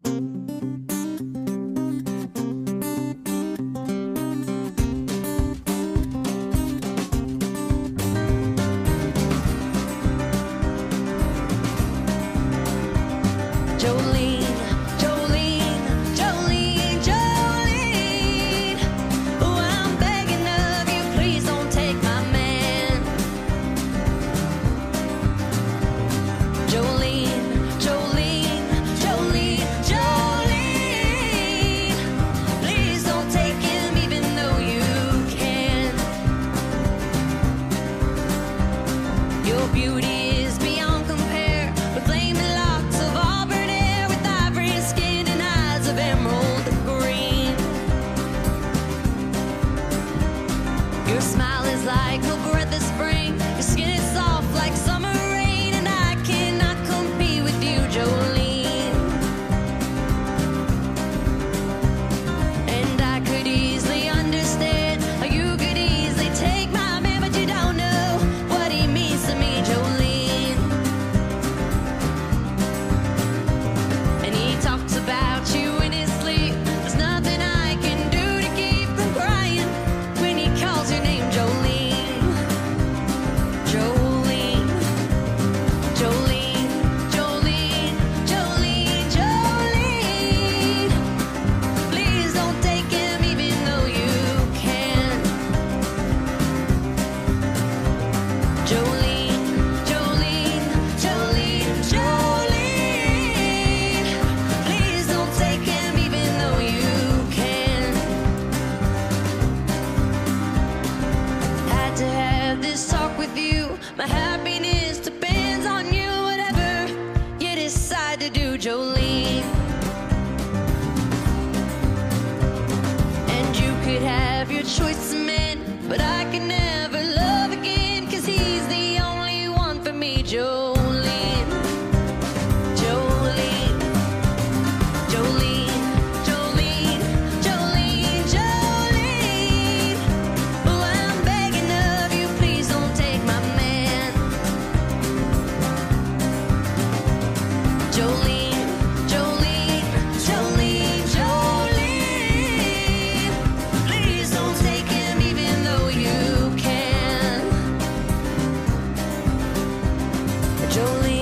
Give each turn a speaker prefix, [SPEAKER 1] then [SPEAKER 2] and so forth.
[SPEAKER 1] Jolene, Jolene, Jolene, Jolene. Oh, I'm begging of you, please don't take my man. Jolene, Jolene, Jolene, Jolene. Please don't take him even though you can. Your beauty is beyond compare, with flaming locks of auburn hair, with ivory skin and eyes of emerald green. Your smile is like a breath of spring, your skin is soft like summer rain, and I cannot compete with you, Jolene. And I could easily understand how you could easily take my man, but you don't know what he means to me, Jolene. And he talks about you in his sleep. There's nothing I can do to keep from crying when he calls your name, Jolene. Jolene, Jolene, Jolene, Jolene, Jolene. Please don't take him even though you can. Jolene, Jolene, Jolene, Jolene. Please don't take him even though you can. Had to have this talk with you. My happiness depends on you, whatever you decide to do, Jolene. And you could have your choice of men, but I can never love again, 'cause he's the only one for me, Jolene. Jolene, Jolene, Jolene, Jolene, Jolene. Oh, I'm begging of you, please don't take my man. Jolene, Jolene, Jolene, Jolene. Please don't take him even though you can. Jolene.